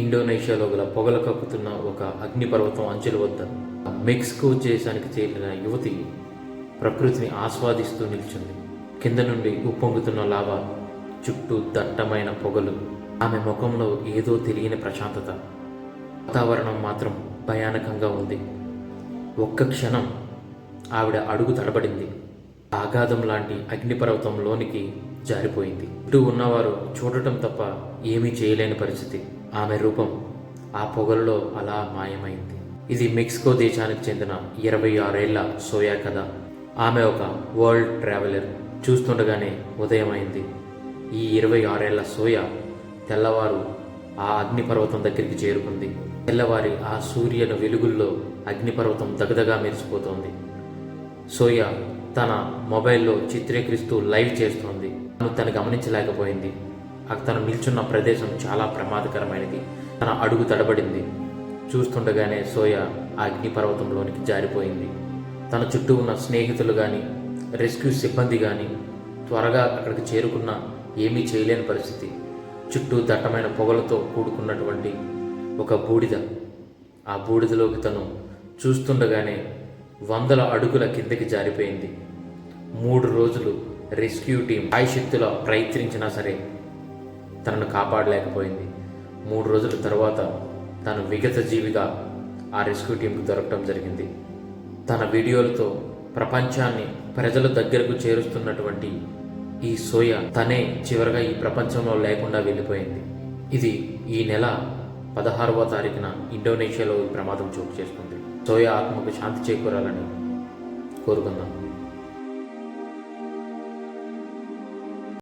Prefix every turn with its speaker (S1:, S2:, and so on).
S1: ఇండోనేషియాలో గల పొగలు కక్కుతున్న ఒక అగ్నిపర్వతం అంచుల వద్ద మెక్సికో దేశానికి చేరిన యువతి ప్రకృతిని ఆస్వాదిస్తూ నిల్చుంది. కింద నుండి ఉప్పొంగుతున్న లావా, చుట్టూ దట్టమైన పొగలు, ఆమె ముఖంలో ఏదో తెలియని ప్రశాంతత. వాతావరణం మాత్రం భయానకంగా ఉంది. ఒక్క క్షణం ఆవిడ అడుగు తడబడింది. ఆఘాతం లాంటి అగ్నిపర్వతంలోనికి జారిపోయింది. చుట్టూ ఉన్నవారు చూడటం తప్ప ఏమీ చేయలేని పరిస్థితి. ఆమె రూపం ఆ పొగలలో అలా మాయమైంది. ఇది మెక్సికో దేశానికి చెందిన 26 ఏళ్ల సోయా కథ. ఆమె ఒక వరల్డ్ ట్రావెలర్. చూస్తుండగానే ఉదయం అయింది. ఈ 26 ఏళ్ల సోయా తెల్లవారు ఆ అగ్నిపర్వతం దగ్గరికి చేరుకుంది. తెల్లవారి ఆ సూర్యుని వెలుగుల్లో అగ్నిపర్వతం దగదగా మెరిసిపోతోంది. సోయా తన మొబైల్లో చిత్రీకరిస్తూ లైవ్ చేస్తోంది. తను గమనించలేకపోయింది. తను నిల్చున్న ప్రదేశం చాలా ప్రమాదకరమైనది. తన అడుగు తడబడింది. చూస్తుండగానే సోయా ఆ అగ్నిపర్వతంలోనికి జారిపోయింది. తన చుట్టూ ఉన్న స్నేహితులు కానీ, రెస్క్యూ సిబ్బంది కానీ త్వరగా అక్కడికి చేరుకున్నా ఏమీ చేయలేని పరిస్థితి. చుట్టూ దట్టమైన పొగలతో కూడుకున్నటువంటి ఒక బూడిద. ఆ బూడిదలోకి తను చూస్తుండగానే 100 అడుగుల కిందకి జారిపోయింది. 3 రోజులు రెస్క్యూ టీం శక్తిలో ప్రయత్నించినా సరే తనను కాపాడలేకపోయింది. 3 రోజుల తర్వాత తను విగత జీవిగా ఆ రెస్క్యూ టీంకు దొరకడం జరిగింది. తన వీడియోలతో ప్రపంచాన్ని ప్రజల దగ్గరకు చేరుస్తున్నటువంటి ఈ సోయా తనే చివరగా ఈ ప్రపంచంలో లేకుండా వెళ్ళిపోయింది. ఇది ఈ నెల 16వ తారీఖున ఇండోనేషియాలో ఈ ప్రమాదం చోటు చేసుకుంది. సోయా ఆత్మకు శాంతి చేకూరాలని కోరుకుందాం.